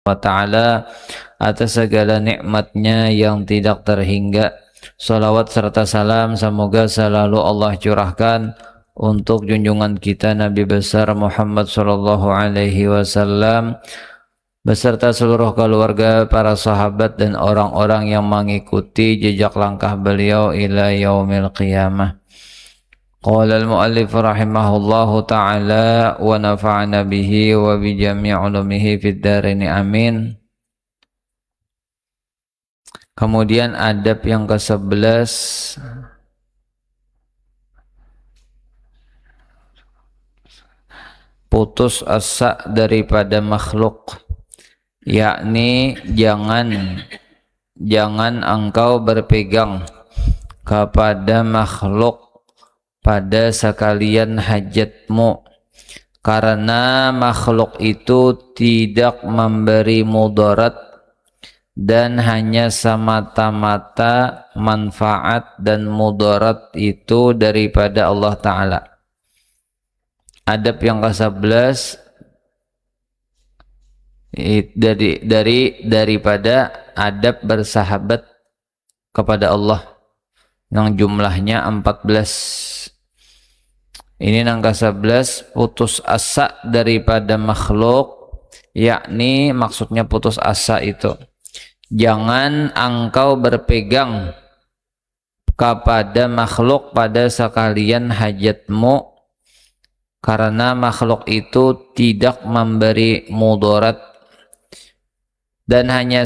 wa ta'ala atas segala nikmatnya yang tidak terhingga. Salawat serta salam semoga selalu Allah curahkan untuk junjungan kita Nabi besar Muhammad sallallahu alaihi wasallam beserta seluruh keluarga, para sahabat dan orang-orang yang mengikuti jejak langkah beliau ila yaumil qiyamah. Qala al-muallif rahimahullahu ta'ala wa nafa'ana bihi wa bi jami' ulumihi fid dharain amin. Kemudian adab yang ke-11, putus asa daripada makhluk, yakni jangan engkau berpegang kepada makhluk pada sekalian hajatmu, karena makhluk itu tidak memberi mudarat dan hanya semata-mata manfaat dan mudarat itu daripada Allah Ta'ala. Adab yang ke-11 daripada adab bersahabat kepada Allah yang jumlahnya 14. Ini yang ke-11, putus asa daripada makhluk, yakni maksudnya putus asa itu jangan engkau berpegang kepada makhluk pada sekalian hajatmu, karena makhluk itu tidak memberi mudarat dan hanya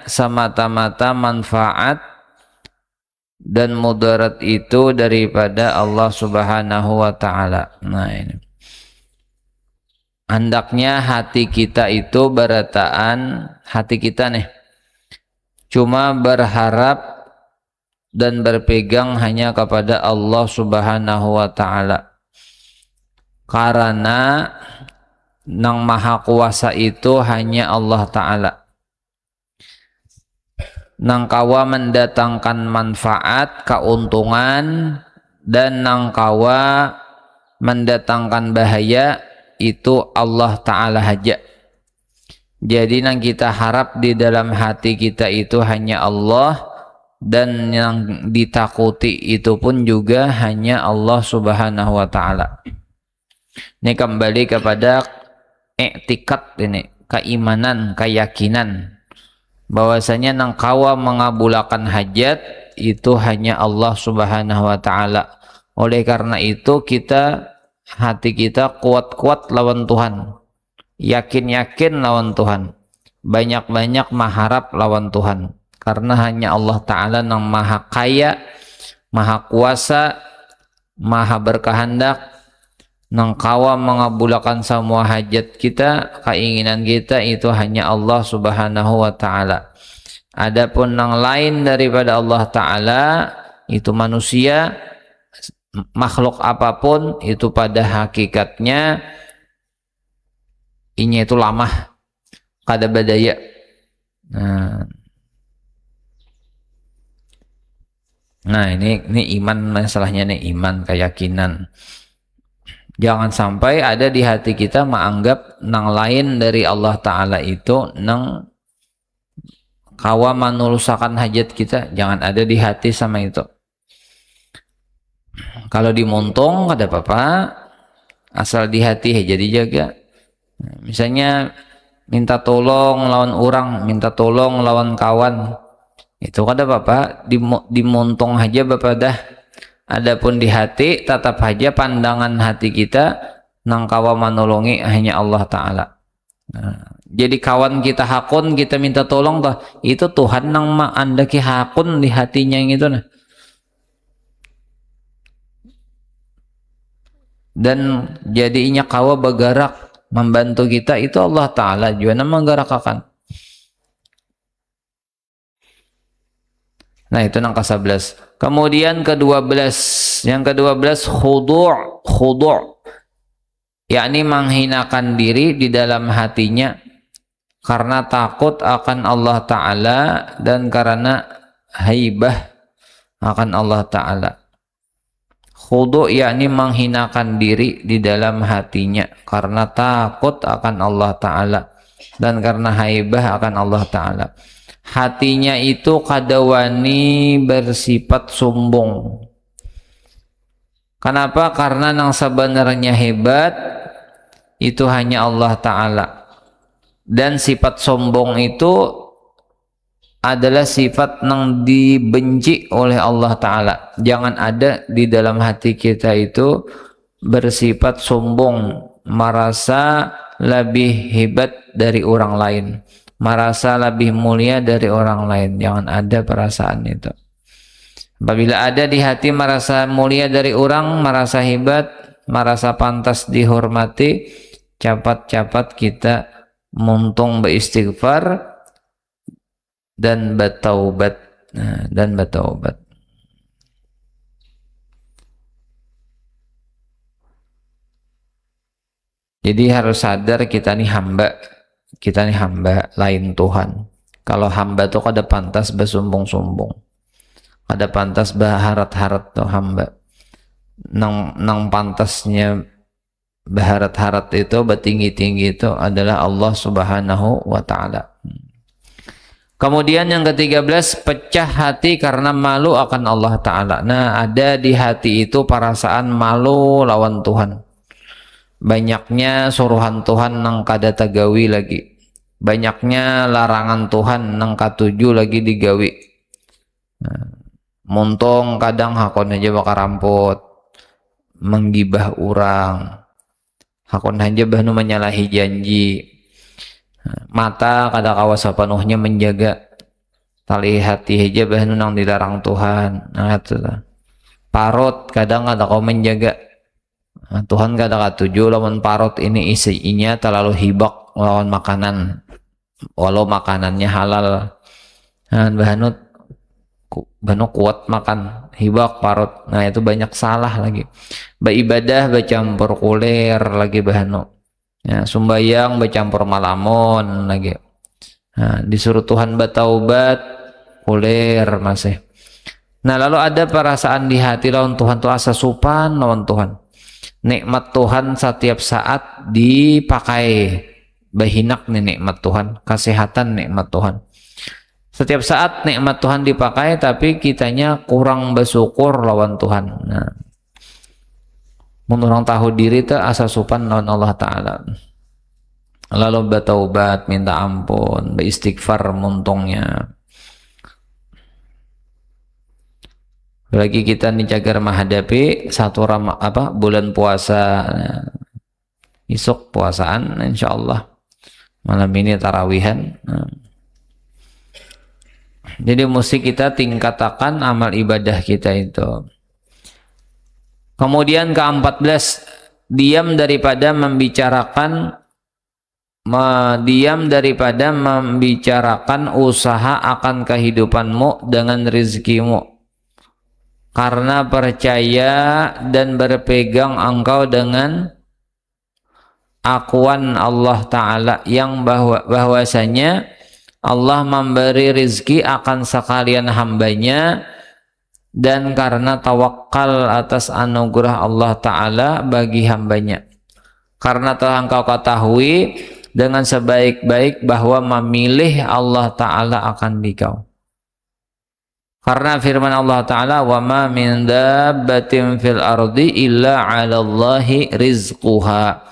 semata-mata manfaat dan mudarat itu daripada Allah Subhanahu wa ta'ala. Nah, ini hendaknya hati kita itu berataan, hati kita nih cuma berharap dan berpegang hanya kepada Allah Subhanahu wa ta'ala, karena nang maha kuasa itu hanya Allah Ta'ala. Nang kawa mendatangkan manfaat, keuntungan, dan nang kawa mendatangkan bahaya itu Allah Ta'ala haja. Jadi nang kita harap di dalam hati kita itu hanya Allah, dan yang ditakuti itu pun juga hanya Allah Subhanahu wa Ta'ala. Ini kembali kepada i'tikad, ini keimanan, keyakinan bahwasanya nang kawa mengabulkan hajat itu hanya Allah Subhanahu wa ta'ala. Oleh karena itu hati kita kuat-kuat lawan Tuhan, yakin-yakin lawan Tuhan, banyak-banyak mengharap lawan Tuhan, karena hanya Allah Ta'ala yang maha kaya, maha kuasa, maha berkehendak, nang kawa mengabulkan semua hajat kita, keinginan kita itu hanya Allah Subhanahu wa ta'ala. Adapun nang lain daripada Allah Ta'ala itu manusia, makhluk apapun itu pada hakikatnya ini itu lamah kada badaya. Nah ini iman, masalahnya nih iman, keyakinan. Jangan sampai ada di hati kita menganggap nang lain dari Allah Ta'ala itu nang kawa manulusakan hajat kita. Jangan ada di hati sama itu. Kalau dimuntung ada apa-apa, asal di hati jadi jaga. Misalnya minta tolong lawan orang, minta tolong lawan kawan, itu kada apa-apa, dimuntung aja bapak dah. Adapun di hati tetap aja pandangan hati kita nang kawa manolongi hanya Allah Ta'ala. Jadi kawan kita hakun, kita minta tolong toh, itu Tuhan nang andaki hakun di hatinya yang itu nah. Dan jadinya kawa bergerak membantu kita itu Allah Ta'ala juga nang menggerakkan. Nah itu yang ke-11. Kemudian ke-12, yang ke-12 khudu', yakni menghinakan diri di dalam hatinya karena takut akan Allah Ta'ala dan karena haibah akan Allah Ta'ala. Khudu' yakni menghinakan diri di dalam hatinya karena takut akan Allah Ta'ala dan karena haibah akan Allah Ta'ala. Hatinya itu kadawani bersifat sombong. Kenapa? Karena yang sebenarnya hebat itu hanya Allah Ta'ala. Dan sifat sombong itu adalah sifat yang dibenci oleh Allah Ta'ala. Jangan ada di dalam hati kita itu bersifat sombong, merasa lebih hebat dari orang lain, merasa lebih mulia dari orang lain. Jangan ada perasaan itu. Apabila ada di hati merasa mulia dari orang, merasa hebat, merasa pantas dihormati, cepat-cepat kita muntung beristighfar dan bertaubat. Jadi harus sadar kita nih hamba lain Tuhan. Kalau hamba tuh kada pantas bersombong-sombong, kada pantas berharap-harap tuh hamba. Nang pantasnya berharap-harap itu, bertinggi-tinggi itu adalah Allah Subhanahu wa Ta'ala. Kemudian yang ke-13, pecah hati karena malu akan Allah Ta'ala. Nah, ada di hati itu perasaan malu lawan Tuhan. Banyaknya suruhan Tuhan nang kada tagawi lagi. Banyaknya larangan Tuhan nang katuju lagi digawi. Nah, montong kadang hakon aja bakar ramput, menggibah orang, hakon aja bahnu menyalahi janji. Mata kada kawas sepenuhnya menjaga, tali hati aja bahnu nang dilarang Tuhan. Nah, itu parut kadang kada kau menjaga. Nah, Tuhan kada katuju lawan parut ini isinya terlalu hibak lawan makanan, walau makanannya halal. Nah, bahnu kuat makan hibak parut. Nah, itu banyak salah lagi. Beribadah bercampur kulir lagi bahnu. Ya, sumbayang bercampur malamon lagi. Nah, disuruh Tuhan bertaubat kulir masih. Nah, lalu ada perasaan di hati lawan Tuhan tuh asa supan lawan Tuhan. Nikmat Tuhan setiap saat dipakai. Bahinak nih nikmat Tuhan, kesehatan nikmat Tuhan. Setiap saat nikmat Tuhan dipakai, tapi kitanya kurang bersyukur lawan Tuhan. Nah, orang tahu diri itu asa supan lawan Allah Ta'ala. Lalu bertaubat, minta ampun, beristighfar muntungnya. Lagi kita nih cagar menghadapi satu bulan puasa. Nah, isuk puasaan insyaallah. Malam ini tarawihan. Nah, jadi mesti kita tingkatkan amal ibadah kita itu. Kemudian ke-14, diam daripada membicarakan usaha akan kehidupanmu dengan rizkimu, karena percaya dan berpegang engkau dengan akuan Allah Ta'ala yang bahwasanya Allah memberi rizki akan sekalian hambanya, dan karena tawakal atas anugerah Allah Ta'ala bagi hambanya. Karena telah engkau ketahui dengan sebaik-baik bahwa memilih Allah Ta'ala akan dikau. Karena firman Allah Ta'ala, wa ma min dabbatin fil ardi illa 'alallahi rizquha.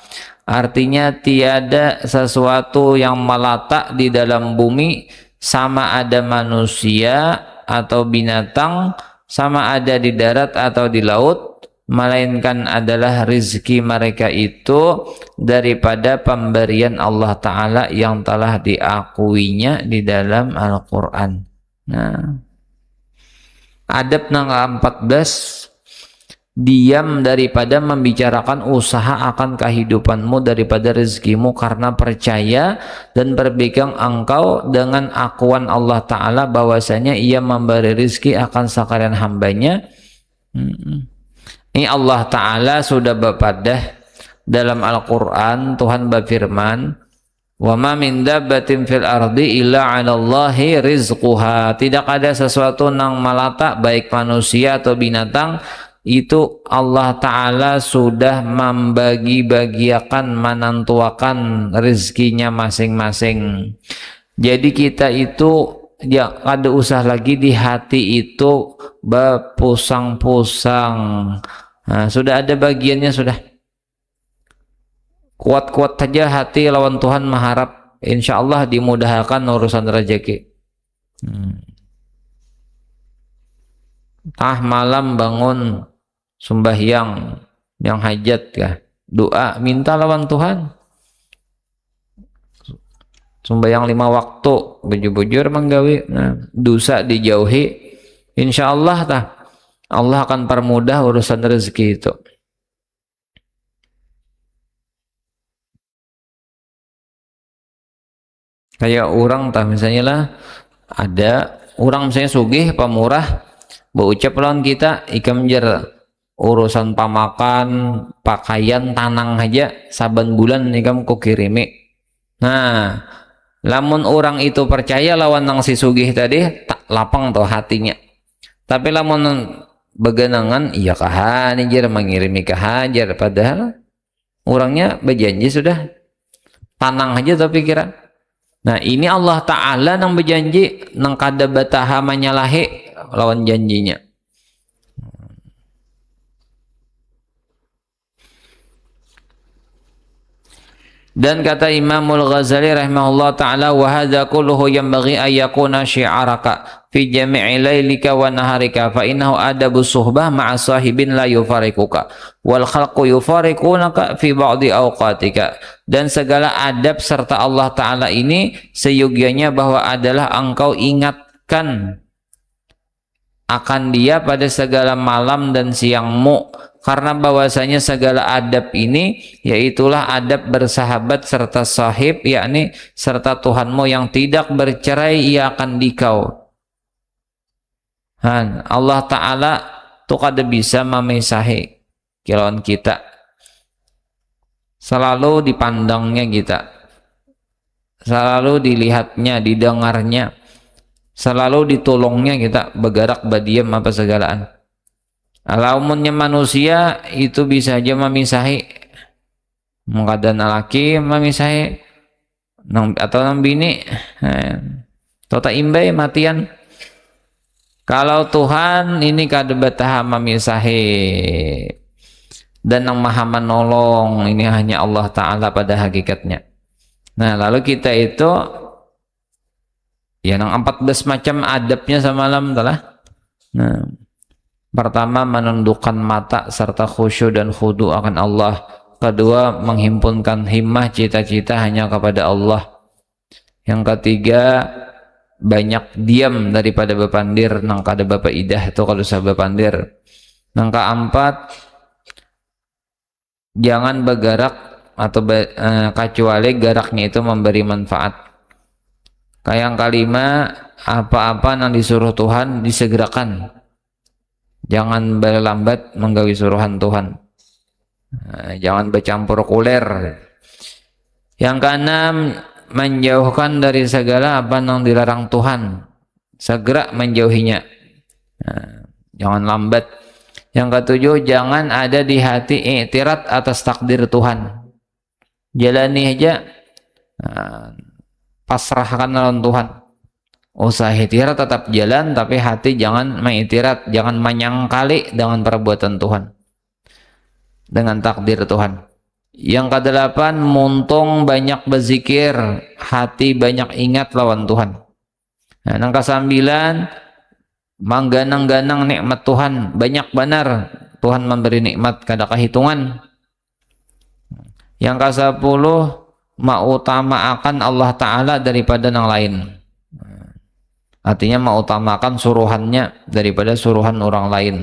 Artinya tiada sesuatu yang melata di dalam bumi, sama ada manusia atau binatang, sama ada di darat atau di laut, melainkan adalah rizki mereka itu daripada pemberian Allah Ta'ala yang telah diakuinya di dalam Al-Quran. Nah, adab nang 14, diam daripada membicarakan usaha akan kehidupanmu daripada rezekimu, karena percaya dan berpegang engkau dengan akuan Allah Ta'ala bahwasanya ia memberi rezeki akan sekalian hambanya. Ini Allah Ta'ala sudah berpadah dalam Al-Quran. Tuhan berfirman, wa ma min dabbatin fil ardi illa 'alallahi rizquha. Tidak ada sesuatu yang melata baik manusia atau binatang itu Allah Ta'ala sudah membagi-bagiakan, menentuakan rezekinya masing-masing. Jadi kita itu ya ada usah lagi di hati itu berpusang-pusang. Nah, sudah ada bagiannya sudah. Kuat-kuat saja hati lawan Tuhan, mengharap insya Allah dimudahkan urusan rezeki. Malam bangun sembahyang yang hajat ya, doa minta lawan Tuhan. Sembahyang 5 waktu bujur-bujur menggawi, dosa dijauhi, insya Allah Allah akan permudah urusan rezeki itu. Kayak orang misalnya lah, ada orang misalnya sugih pemurah berucap lawan kita ikam jer urusan pamakan, pakaian, tanang aja saban bulan ikam ku kirimi. Nah, lamun orang itu percaya lawan nang si sugih tadi, tak lapang tuh hatinya. Tapi lamun begenangan, iya kahan jer mengirimi kahajar, padahal orangnya berjanji sudah tanang aja tapi kira. Nah, ini Allah Ta'ala nang berjanji nang kada bataha menyalahi lawan janjinya. Dan kata Imamul Ghazali rahimahullah ta'ala, wa hadza kulluhu yanbaghi an yakuna syi'araka fi jami'i lailika wa naharika fa innahu adabu suhbah ma'a sahibin la yufarikuka wal khalqu yufarikunaka fi ba'di awqatika. Dan segala adab serta Allah Ta'ala ini seyogianya bahwa adalah engkau ingatkan akan dia pada segala malam dan siangmu, karena bahwasanya segala adab ini yaitulah adab bersahabat serta sahib, yakni serta Tuhanmu yang tidak bercerai ia akan dikau. Allah Ta'ala tuh kada bisa memisahi kilauan kita, selalu dipandangnya kita, selalu dilihatnya, didengarnya, selalu ditolongnya kita, bergerak badiam apa segalaan. Alamunnya manusia itu bisa aja memisahi, mengkadan laki memisahi atau nang bini, tota imbai matian. Kalau Tuhan ini kada bataha memisahi, dan yang maha menolong ini hanya Allah Ta'ala pada hakikatnya. Nah, lalu kita itu ya nang 14 macam adabnya semalam telah. Nah, pertama menundukkan mata serta khusyuk dan khudu akan Allah. Kedua, menghimpunkan himmah cita-cita hanya kepada Allah. Yang ketiga, banyak diam daripada bepandir nang kada bapa idah itu kalau usah bepandir. Yang keempat, jangan bergerak atau kecuali geraknya itu memberi manfaat. Kayak yang kelima, apa-apa yang disuruh Tuhan disegerakan, jangan berlambat menggawi suruhan Tuhan. Jangan bercampur kuler. Yang keenam, menjauhkan dari segala apa yang dilarang Tuhan, segera menjauhinya, jangan lambat. Yang ketujuh, jangan ada di hati i'tirad atas takdir Tuhan, jalani aja, pasrahkan lawan Tuhan. Usah i'tirad, tetap jalan, tapi hati jangan mengiktirad, jangan menyangkali dengan perbuatan Tuhan, dengan takdir Tuhan. Yang kedelapan, muntung banyak berzikir, hati banyak ingat lawan Tuhan. Nah, yang kesembilan, mengganang-ganang nikmat Tuhan, banyak benar Tuhan memberi nikmat kada kehitungan. Yang kesepuluh, mengutamakan Allah Ta'ala daripada yang lain. Artinya mengutamakan suruhannya daripada suruhan orang lain.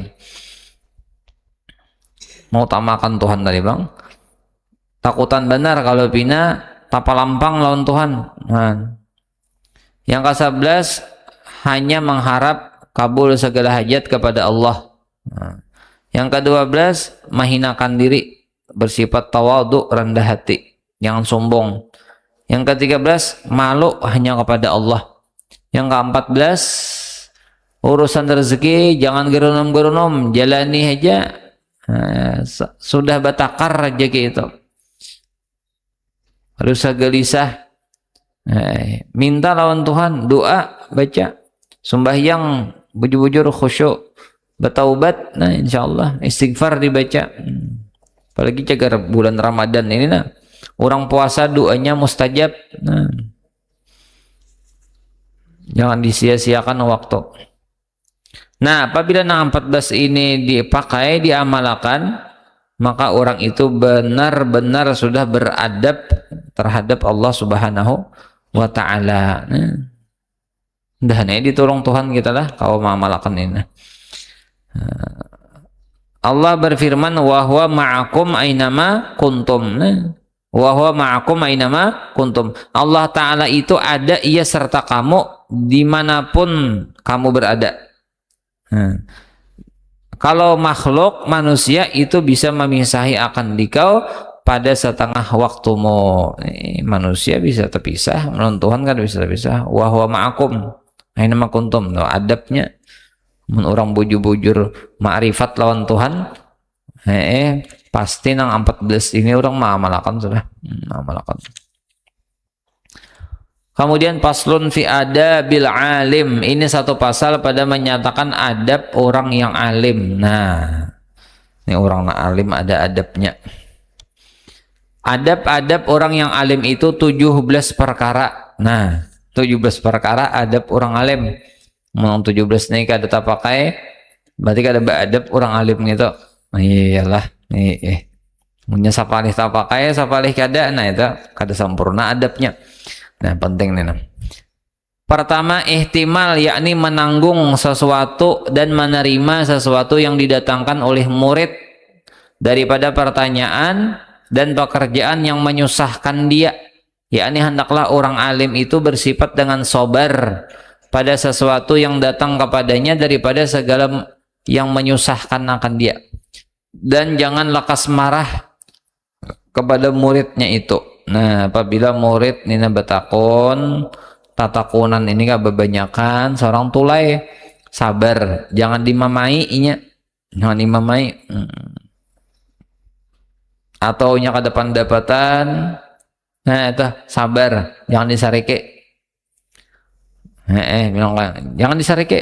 Mengutamakan Tuhan tadi bang. Takutan benar kalau pina tapalampang lawan Tuhan. Yang ke-11, hanya mengharap kabul segala hajat kepada Allah. Yang ke-12, menghinakan diri, bersifat tawadhu, rendah hati, jangan sombong. Yang ke-13, malu hanya kepada Allah. Yang ke-14, Urusan rezeki jangan geronom-geronom, jalani aja. Sudah batakar aja gitu. Harus gelisah. Minta lawan Tuhan, doa, baca, sembahyang, bujur-bujur khusyuk, bertaubat, nah insyaallah istighfar dibaca. Apalagi cagar bulan Ramadan ini nah, orang puasa doanya mustajab. Nah, jangan disia-siakan waktu. Nah, apabila 14 ini dipakai, diamalkan, maka orang itu benar-benar sudah beradab terhadap Allah Subhanahu wa ta'ala. Nah, ini ditolong Tuhan kita lah kalau mengamalkan ini. Allah berfirman, wa huwa ma'akum ainama kuntum. Wa huwa ma'akum ainama kuntum. Allah Ta'ala itu ada, ia serta kamu dimanapun kamu berada. Kalau makhluk manusia itu bisa memisahi akan dikau pada setengah waktumu. Manusia bisa terpisah, menurut Tuhan kan bisa terpisah. Wa huwa ma'akum ainama kuntum. No, adabnya orang bujur-bujur ma'rifat lawan Tuhan. Pasti nang 14 ini orang mengamalkan sudah. Mengamalkan. Kemudian paslun fi adabil alim. Ini satu pasal pada menyatakan adab orang yang alim. Nah, ini orang alim ada adabnya. Adab-adab orang yang alim itu 17 perkara. Nah, 17 perkara adab orang alim. Mau 17 nih kada tak pakai, berarti kada adab orang alim gitu. Iyalah, nih punya sapalih tak pakai, sapalih kada, nah itu kada sempurna adabnya. Nah, penting nih. Pertama, ihtimal, yakni menanggung sesuatu dan menerima sesuatu yang didatangkan oleh murid daripada pertanyaan dan pekerjaan yang menyusahkan dia. Yakni hendaklah orang alim itu bersifat dengan sabar pada sesuatu yang datang kepadanya daripada segala yang menyusahkan akan dia. Dan jangan lekas marah kepada muridnya itu. Nah, apabila murid nina betakon, tatakunan ini gak bebanyakan, seorang tulai sabar, jangan dimamai inya, jangan dimamai. Atau nya kada pendapatan, nah itu sabar, jangan disarike. Bilang jangan disarike.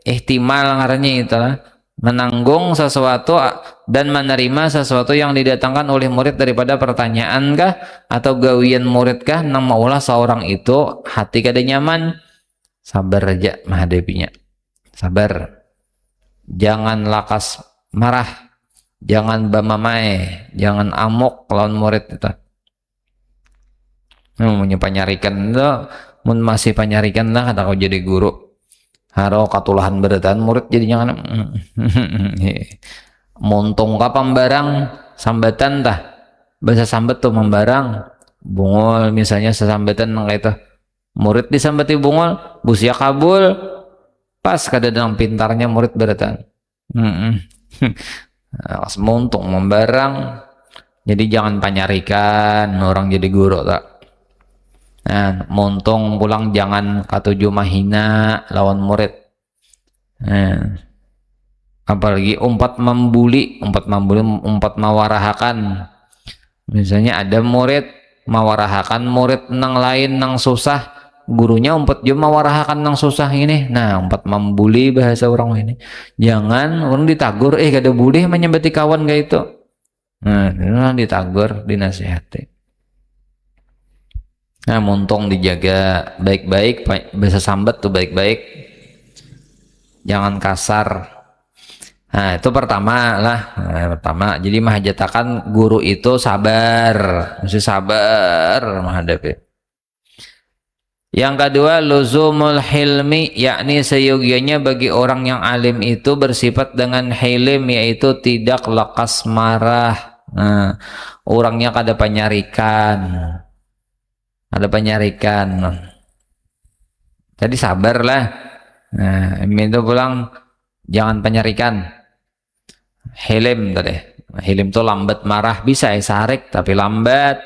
Ihtimal ngarannya itulah menanggung sesuatu dan menerima sesuatu yang didatangkan oleh murid daripada pertanyaan kah atau gawian murid kah, nang maulah seorang itu hati kada nyaman, sabar aja menghadapinya, sabar, jangan lakas marah, jangan bamamai, jangan amuk lawan murid itu. Punya panyarikan itu, mun masih panyarikan lah kata kau jadi guru. Haro katulahan beratan murid jadi jangan montung kapam barang sambatan tah bahasa sambat tuh membarang bungol misalnya sesambatan nang itu murid disambati bungol busia kabul pas kada dalam pintarnya murid beratan montung membarang jadi jangan panyarikan orang jadi guru tak. Nah, montong pulang jangan katuju mahina lawan murid. Nah, apalagi umpat membuli, umpat mawarahakan. Misalnya ada murid mawarahakan murid nang lain nang susah, gurunya umpat juga mawarahakan nang susah ini. Nah, umpat membuli bahasa orang ini. Jangan orang ditagur, kada boleh menyembati kawan kayak itu. Nah, ditagur, dinasihati. Nah, montong dijaga baik-baik, bahasa sambat tuh baik-baik, jangan kasar. Nah, itu pertama lah. Nah, pertama, jadi mahajatakan guru itu sabar, mesti sabar menghadapi. Yang kedua, luzumul hilmi, yakni seyogianya bagi orang yang alim itu bersifat dengan hilim, yaitu tidak lekas marah. Nah, orangnya kada panyarikan. Ada penyarikan, jadi sabarlah. Nah, itu pulang jangan penyarikan. Hilim tadi, hilim itu lambat marah, bisa sarik tapi lambat.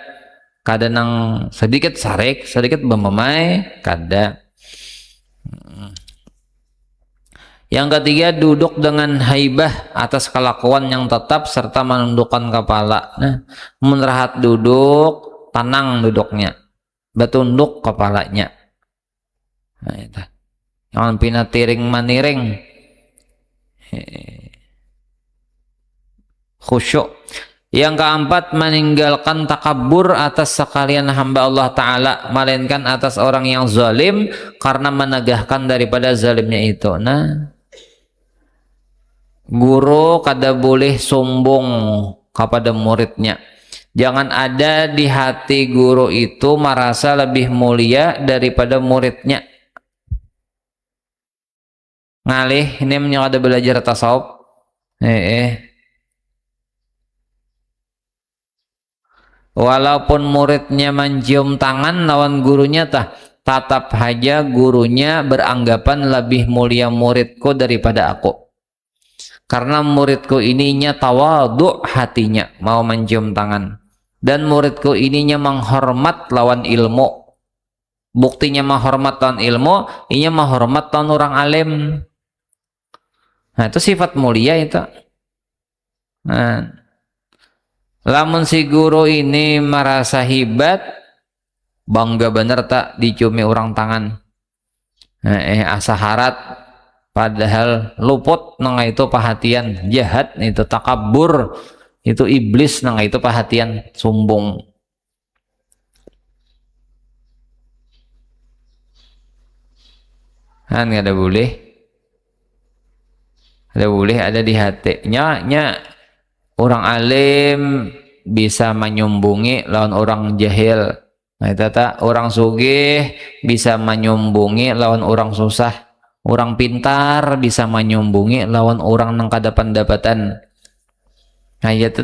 Kadang sedikit sarik, sedikit memamai, kada. Yang ketiga, duduk dengan haibah atas kelakuan yang tetap serta menundukkan kepala. Nah, menerahat duduk, tenang duduknya, betunduk kepalanya. Nah, itu. Jangan pina tiring maniring. Khusyuk. Yang keempat, meninggalkan takabur atas sekalian hamba Allah Ta'ala, melainkan atas orang yang zalim karena menegahkan daripada zalimnya itu. Nah, guru kada boleh sombong kepada muridnya. Jangan ada di hati guru itu merasa lebih mulia daripada muridnya. Ngalih, ini ada belajar tasawuf. Walaupun muridnya mencium tangan lawan gurunya tatap saja gurunya beranggapan lebih mulia muridku daripada aku. Karena muridku ininya tawadhu hatinya, mau mencium tangan. Dan muridku ininya menghormat lawan ilmu. Buktinya menghormat lawan ilmu, ininya menghormat lawan orang alim. Nah, itu sifat mulia itu. Nah, lamun si guru ini merasa hebat, bangga bener tak diciumi orang tangan. Asa harat, padahal luput nang itu perhatian, jahat itu takabur, itu iblis nang itu perhatian, sombong. Kan nggak ada boleh. Ada boleh ada di hatinya orang alim bisa menyombongi lawan orang jahil. Nah, itu orang sugih bisa menyombongi lawan orang susah. Orang pintar bisa menyombongi lawan orang nang kada pendapatan. Nah, itu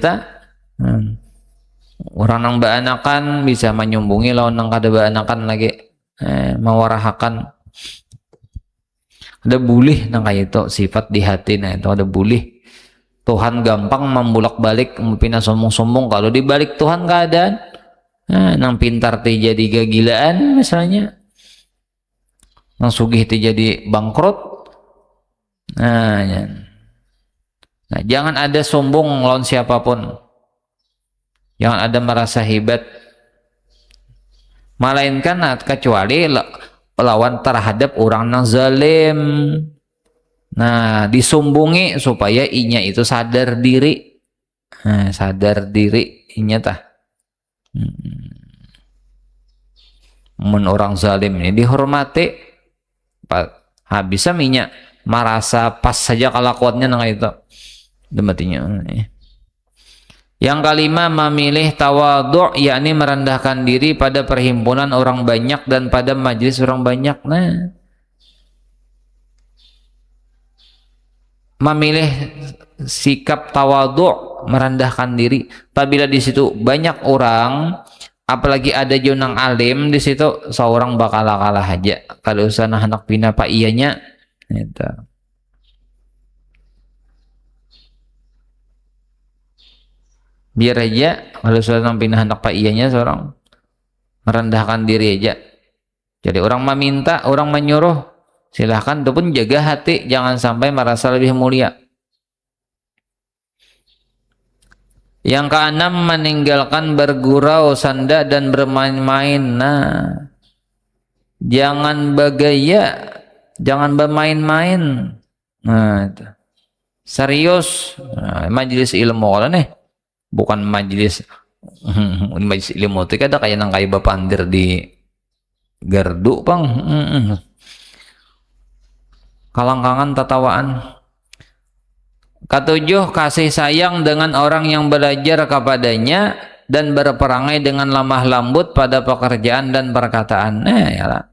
orang nang baanakan bisa menyombongi lawan nang kada baanakan lagi. Mewarahakan. Ada boleh nang kayak itu sifat di hati, nah itu ada boleh. Tuhan gampang membulak-balik pina sombong-sombong kalau dibalik Tuhan keadaan. Nah, nang pintar jadi kegilaan misalnya. Nang sugih jadi bangkrut. Nah, jangan ada sombong lawan siapapun. Jangan ada merasa hebat. Melainkan kecuali lawan terhadap orang yang zalim. Nah, disombongi supaya inya itu sadar diri. Nah, sadar diri inya mun orang zalim ini dihormati, bisa minyak merasa pas saja kelakuannya nang itu. Dematinya. Yang kelima, memilih tawadhu, yakni merendahkan diri pada perhimpunan orang banyak dan pada majelis orang banyak. Nah, memilih sikap tawadhu, merendahkan diri. Apabila di situ banyak orang, apalagi ada junang alim di situ, seorang bakal kalah aja. Kalau usah anak pina pak iyanya, itu. Biar aja kalau sudah pindah anak pak iyanya seorang merendahkan diri aja. Jadi orang meminta, orang menyuruh, silahkan, itu pun jaga hati, jangan sampai merasa lebih mulia. Yang keenam, meninggalkan bergurau, sanda dan bermain-main. Nah, jangan bergaya, jangan bermain-main. Nah, itu. Serius, nah, majelis ilmu kalau nih. Bukan majelis majelis ilmu itu kada kayak nang kayak bapandir di gardu bang. Kalangkangan tatawaan. Ketujuh, kasih sayang dengan orang yang belajar kepadanya dan berperangai dengan lemah lembut pada pekerjaan dan perkataan. Ya,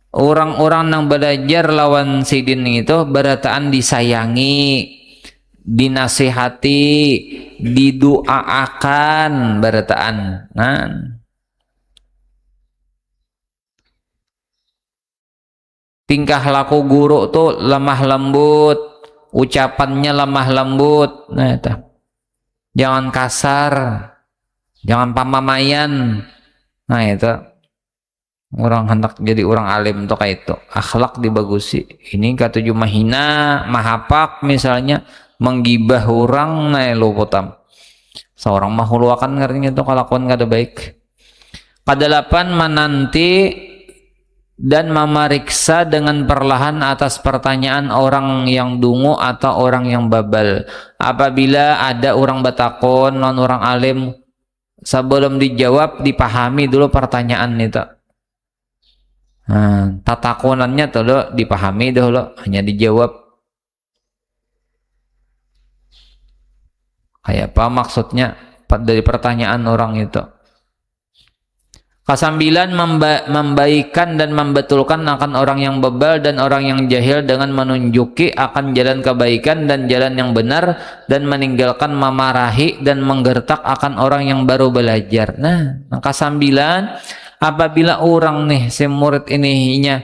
orang-orang yang belajar lawan sidin itu berataan disayangi, dinasihati, didoakan, berataan. Nah, tingkah laku guru tuh lemah lembut, ucapannya lemah lembut. Nah, itu. Jangan kasar, jangan pamamayan. Nah, itu. orang hendak jadi orang alim tuh kayak itu akhlak dibagusi. Ini katujuh mahina mahapak misalnya menggibah orang naik luputam seorang mahuluakan ngertinya itu kelakuan kada baik. Kadalapan menanti dan memeriksa dengan perlahan atas pertanyaan orang yang dungu atau orang yang babal. Apabila ada orang batakon non orang alim, sebelum dijawab dipahami dulu pertanyaan itu. Nah, tatakonannya dulu dipahami dulu, hanya dijawab. Kayak apa maksudnya dari pertanyaan orang itu. Kesambilan membaikan dan membetulkan akan orang yang bebal dan orang yang jahil dengan menunjuki akan jalan kebaikan dan jalan yang benar dan meninggalkan memarahi dan menggertak akan orang yang baru belajar. Nah, kesambilan apabila orang nih si murid ininya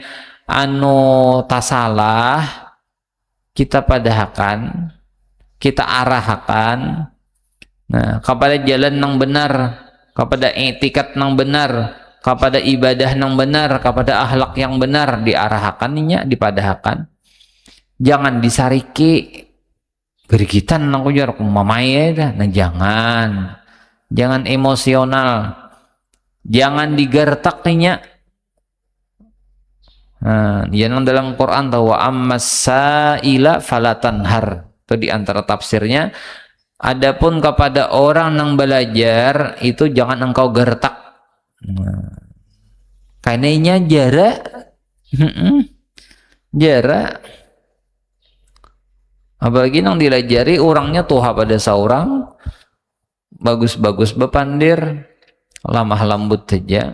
anu tasalah kita padahkan, kita arahkan nah kepada jalan yang benar, kepada etikat yang benar, kepada ibadah yang benar, kepada akhlak yang benar diarahkannya, dipadahkan. Jangan disariki gerigitan nang kujar kumamaya dah. Nah jangan emosional, jangan digertaknya. Nah, yang dalam Quran tahu ammas saila falatanhar itu di antara tafsirnya. Adapun kepada orang yang belajar itu jangan engkau gertak. Kainnya jarak, jarak. Apalagi yang dilajari orangnya tuha pada seorang, bagus-bagus bepandir, lamah lembut saja.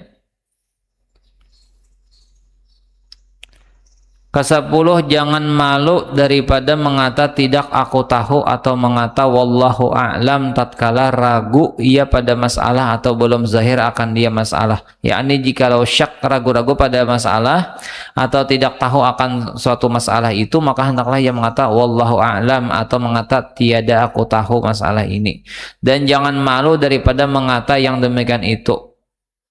Kesepuluh, jangan malu daripada mengata tidak aku tahu atau mengata wallahu a'lam tatkala ragu ia pada masalah atau belum zahir akan dia masalah. Yakni jikalau syak ragu-ragu pada masalah atau tidak tahu akan suatu masalah itu, maka hendaklah ia mengata wallahu a'lam atau mengata tiada aku tahu masalah ini. Dan jangan malu daripada mengata yang demikian itu.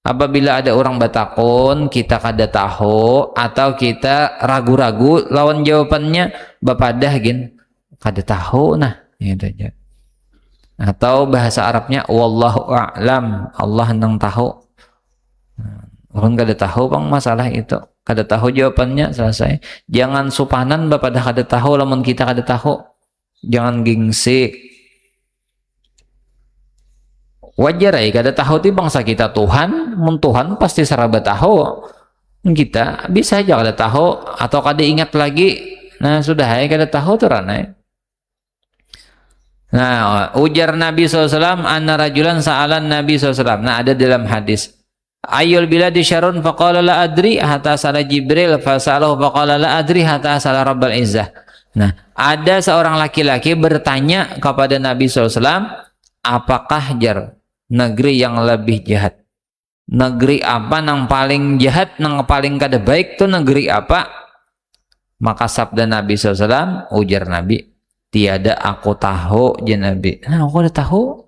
Apabila ada orang batakon kita kada tahu atau kita ragu-ragu lawan jawabannya bapadah gin kada tahu nah itu aja. Atau bahasa Arabnya wallahu a'lam, Allah nang tahu. Orang kada tahu bang masalah itu, kada tahu jawabannya selesai. Jangan supanan bapadah kada tahu lamun kita kada tahu. Jangan gengsi. Wajar ya kada tahu ti bangsa kita Tuhan, mun Tuhan pasti sarabat tahu. Kita bisa aja kada tahu atau kada ingat lagi. Nah sudah ya kada tahu tuh ranai. Nah ujar Nabi SAW, anna rajulan sa'alan Nabi SAW. Nah ada dalam hadis. Ayul biladi syarun faqala la adri hatta sala Jibril fasalahu faqala la adri hatta sala Rabbal Izzah. Nah ada seorang laki-laki bertanya kepada Nabi SAW, apakah negeri yang lebih jahat? Negeri apa nang paling jahat, nang paling kada baik tuh negeri apa? Maka sabda Nabi SAW, ujar Nabi, tiada aku tahu ya Nabi. Nah aku kada tahu.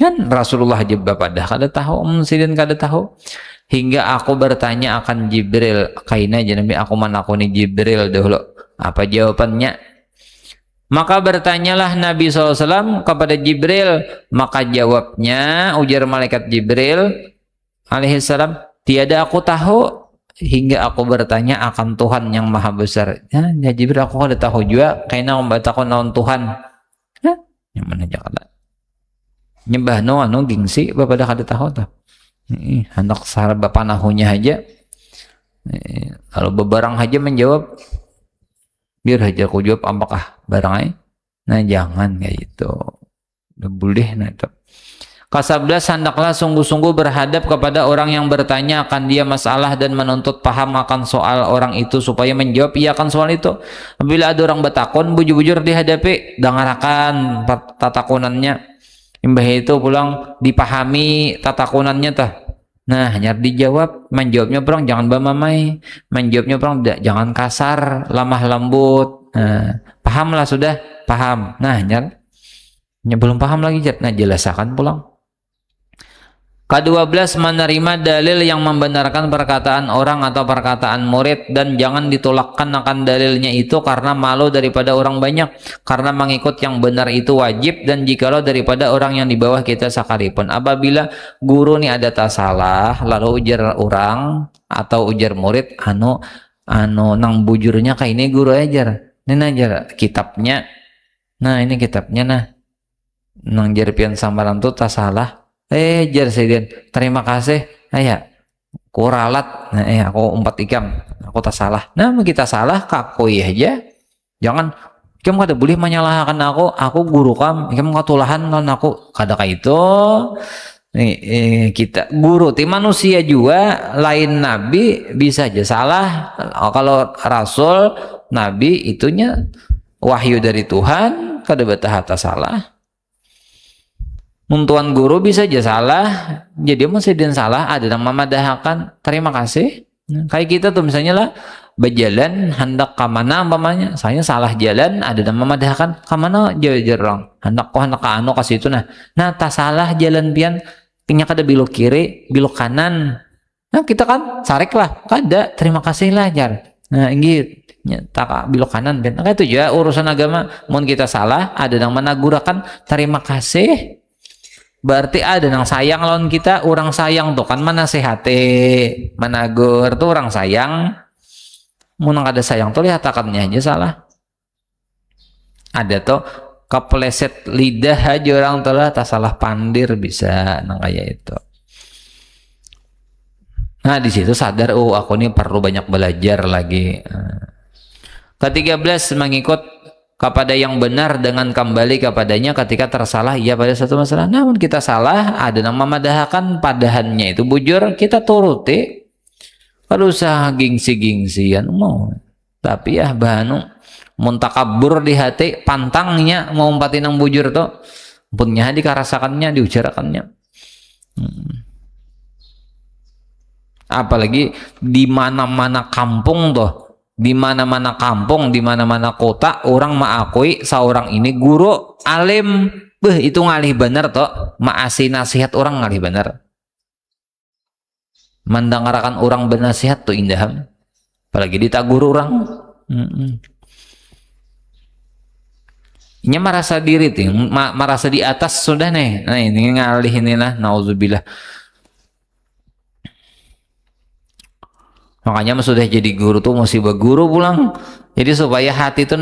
Kan Rasulullah jawab pada kada tahu, sidin kada tahu. Hingga aku bertanya akan Jibril, kaina ya Nabi, aku menakuni Jibril dahulu. Apa jawabannya? Maka bertanyalah Nabi SAW kepada Jibril, maka jawabnya ujar malaikat Jibril alaihissalam, tiada aku tahu hingga aku bertanya akan Tuhan yang maha besar. Ya Jibril aku kada tahu juga, kayaknya membaca aku naon Tuhan. Yang mana jakala nyembah no anu gengsi bapak dah kada tahu tuh. Hendak sarab bapak nahunya aja. Kalau bebarang aja menjawab, biar aja aku jawab apakah barangnya. Nah jangan kayak gitu, udah boleh. Nah itu ke-11, hendaklah sungguh-sungguh berhadap kepada orang yang bertanya akan dia masalah dan menuntut paham akan soal orang itu supaya menjawab iya akan soal itu. Apabila ada orang bertakon, bujur-bujur dihadapi, dengarakan tatakunannya, imbah itu pulang dipahami tatakunannya tah. Nah, hanya dijawab, menjawabnya perang jangan bamamai, menjawabnya perang jangan kasar, lemah lembut. Nah, pahamlah sudah, paham. Nah, hanya belum paham lagi, nah jelaskan pulang. Ke-12, menerima dalil yang membenarkan perkataan orang atau perkataan murid, dan jangan ditolakkan akan dalilnya itu karena malu daripada orang banyak, karena mengikut yang benar itu wajib, dan jikalau daripada orang yang di bawah kita sekalipun. Apabila guru nih ada tak salah, lalu ujar orang atau ujar murid, anu nang bujurnya kayak ini guru ajar, ini ajar kitabnya, nah ini kitabnya, nah nang jarpian samaran tuh tak salah, jar saya terima kasih, ayah aku ralat, nah aku umpat ikam, aku tak salah, nah kita salah kakoi aja, jangan kamu kada boleh menyalahkan aku guru kamu katulahan non aku kada kayak itu. Kita guru ti manusia juga, lain nabi bisa aja salah. Kalau rasul nabi itunya wahyu dari Tuhan, kada betah salah. Muntuan guru bisa aja salah, jadi masih dan salah ada yang memadahkan terima kasih. Kayak kita tuh misalnya lah berjalan hendak ke mana umpamanya, saya salah jalan, ada yang memadahkan ke mana jarang hendak ke anu ke situ, nah tak salah jalan pian tinggal kada belok kiri belok kanan, nah kita kan sarik lah kada terima kasih lah jar, nah ini tak belok kanan pian, nah, itu juga urusan agama. Mun kita salah ada yang menagurakan terima kasih, berarti ada yang sayang lawan kita. Orang sayang tuh kan menasehati, menagur tuh orang sayang. Mun kada sayang tuh lihat akannya aja salah. Ada tuh kepleset lidah aja orang tuh lah tak salah pandir bisa nang kayak itu. Nah di situ sadar, oh aku ini perlu banyak belajar lagi. Ke-13, mengikut kepada yang benar dengan kembali kepadanya ketika tersalah ia pada satu masalah. Namun kita salah, ada yang memadahkan padahannya itu bujur, kita turuti. Kalau usah gengsi-gengsian mau. Tapi ya banu muntakabur di hati, pantangnya mau umpatin yang bujur tuh punya dikarasakannya, diucarakannya. Apalagi di mana-mana kampung tuh, di mana-mana kampung, di mana-mana kota orang mengakui seorang ini guru alim, itu ngalih bener toh, maasi nasihat orang ngalih bener. Mendengarkan orang bernasihat tuh indah, apalagi ditagur orang. Ini merasa diri tuh, merasa di atas sudah nih. Nah ini ngalih inilah, nauzubillah. Makanya sudah jadi guru tuh mesti berguru pulang. Jadi supaya hati itu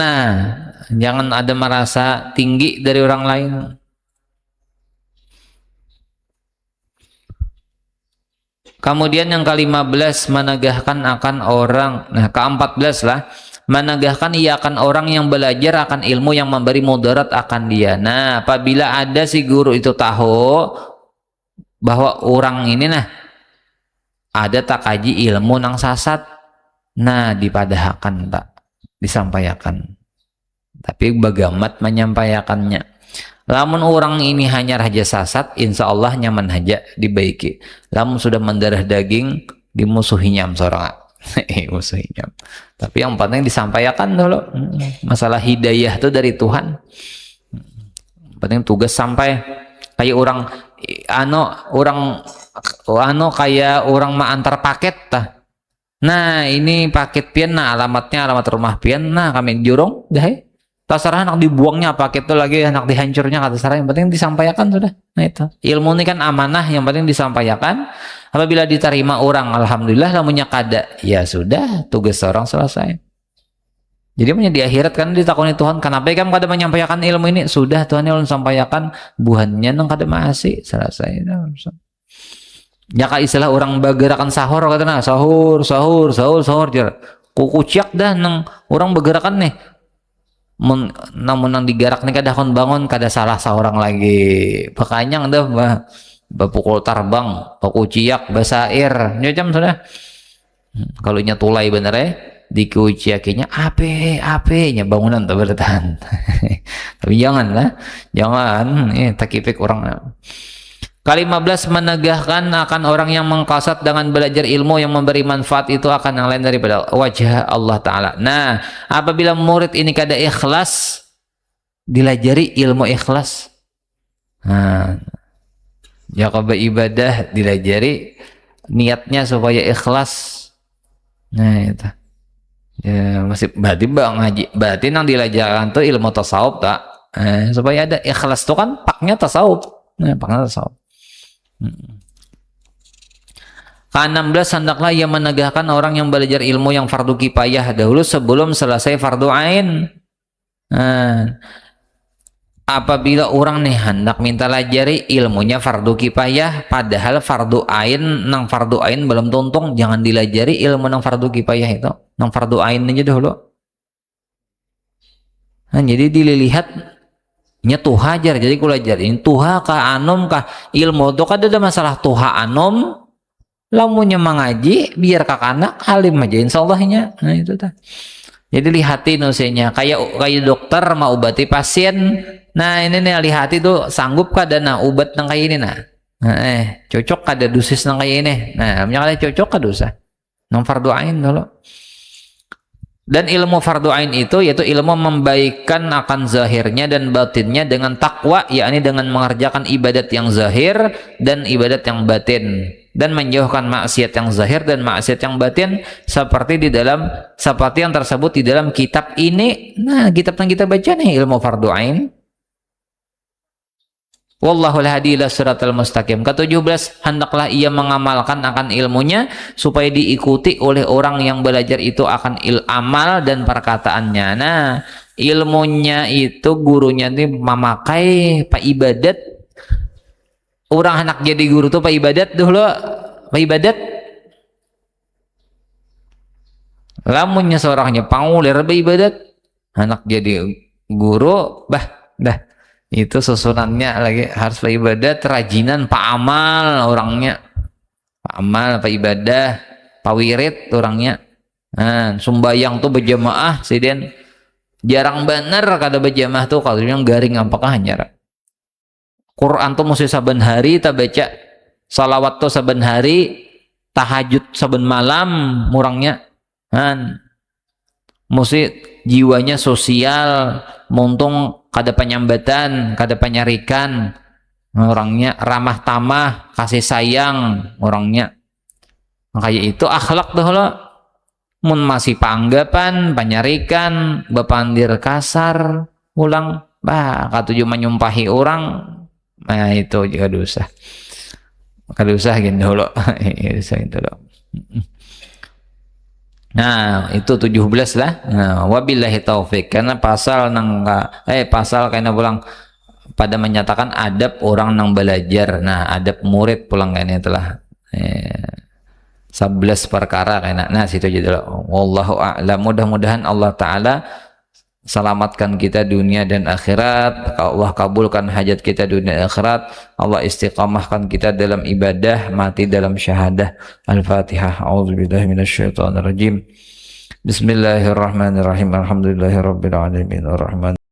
jangan ada merasa tinggi dari orang lain. Kemudian yang ke-15, menegahkan akan orang. Nah ke-14 lah, menegahkan ia akan orang yang belajar akan ilmu yang memberi mudarat akan dia. Nah apabila ada si guru itu tahu bahwa orang ini ada tak kaji ilmu nang sasat, nah dipadahkan tak disampaikan, tapi bagamat menyampaikannya. Lamun orang ini hanya raja sasat, insya Allah nyaman aja dibaiki. Lamun sudah mendarah daging, dimusuhinya seorang musuhinya. Tapi yang penting disampaikan dulu. Masalah hidayah itu dari Tuhan. Penting tugas sampai kayak orang kayak orang mau antar paket tah. Nah ini paket pian, alamatnya alamat rumah pian, kami jurong dah. Terserah anak dibuangnya paket itu lagi, anak dihancurnya kata sarah, yang penting disampaikan sudah. Nah itu ilmu ini kan amanah, yang penting disampaikan. Apabila diterima orang, alhamdulillah. Lamunnya kada, ya sudah, tugas orang selesai. Jadi punya di akhirat kan ditakuni Tuhan, kenapa kamu kada menyampaikan ilmu ini? Sudah Tuhan yang sampaikan, buhannya nang kada masih selesai. Ya kayak istilah orang bergerakan sahur katanya, sahur jar. Kukuciak dah nang orang bergerakan nih. Namun nang digarak nih kada bangun kada salah seorang lagi. Pakanyang dah bapukul tarbang, kukuciak, basair, nyocam sudah. Kalau nya tulai bener dikuciakinya ape nya bangunan tak bertahan. Tapi jangan takipik orang. Ke-15, menegahkan akan orang yang mengkasat dengan belajar ilmu yang memberi manfaat itu akan yang lain daripada wajah Allah Ta'ala. Nah apabila murid ini kada ikhlas, dilajari ilmu ikhlas. Ya kaba ibadah dilajari niatnya supaya ikhlas. Nah itu. Ya masih berarti bang ngaji. Berarti nang dilajarkan tuh ilmu tasawuf tak. Supaya ada ikhlas tuh kan paknya tasawuf. Nah, paknya tasawuf. Ke-16 hendaklah ia menegakkan orang yang belajar ilmu yang fardu kifayah dahulu sebelum selesai fardu ain. Nah, apabila orang nih hendak minta lajari ilmunya fardu kifayah padahal fardu ain nang fardu ain belum tuntung, jangan dilajari ilmu nang fardu kifayah itu nang fardu ain aja dulu. Nah, jadi dilihat nya tuha ajar, jadi ku lajarin tuha kah anom kah ilmu tuh kan ada masalah tuha anom lamunnya mengaji biar kakak alim aja insyallahnya. Nah itu dah. Jadi lihati nusinya kayak dokter mau obati pasien. Nah ini nih lihati tuh sanggup kada nah obat nang kayak ini nah. Cocok kada dosis nang kayak ini. Nah namanya kada cocok kada usah. Nang fardu ain dulu. Dan ilmu fardu ain itu yaitu ilmu membaikkan akan zahirnya dan batinnya dengan takwa, yakni dengan mengerjakan ibadat yang zahir dan ibadat yang batin, dan menjauhkan maksiat yang zahir dan maksiat yang batin seperti yang tersebut di dalam kitab ini. Nah, kitab yang kita baca nih ilmu fardu ain. Wallahul hadi ila siratal mustaqim. Ke-17 hendaklah ia mengamalkan akan ilmunya supaya diikuti oleh orang yang belajar itu akan amal dan perkataannya. Nah, ilmunya itu gurunya ini memakai pak ibadat. Orang anak jadi guru tuh pak ibadat dulu, pak ibadat. Lamunnya seorangnya pangulir pak ibadat, anak jadi guru, dah itu susunannya lagi harus pak ibadah terajinan pak amal orangnya, pak amal pak ibadah pak wirid orangnya. Nah, sumbayang tuh berjamaah siden jarang bener kada berjamaah tuh kalau yang garing apakah hanya Quran tuh mesti saben hari tak baca, salawat tuh saben hari, tahajud saben malam orangnya. Mesti jiwanya sosial, muntung kada penyambatan, kada penyarikan orangnya, ramah tamah, kasih sayang orangnya. Kayak itu akhlak tuh lo. Mun masih panggapan, penyarikan, bepandir kasar, ulang, katuju menyumpahi orang, nah itu juga dosa. Kada usah gitu lo. Gitu lo. Nah itu 17 lah. Nah, wabillahi taufik, karena pasal karena pulang pada menyatakan adab orang nang belajar. Nah adab murid pulang kayaknya telah 11 perkara kayaknya. Nah situ jadi wallahu a'lam. Mudah-mudahan Allah Ta'ala selamatkan kita dunia dan akhirat. Allah kabulkan hajat kita dunia dan akhirat. Allah istiqamahkan kita dalam ibadah, mati dalam syahadah. Al-Fatihah. A'udzubillahi minasyaitonirrajim. Bismillahirrahmanirrahim. Alhamdulillahirabbil alamin. Arrahman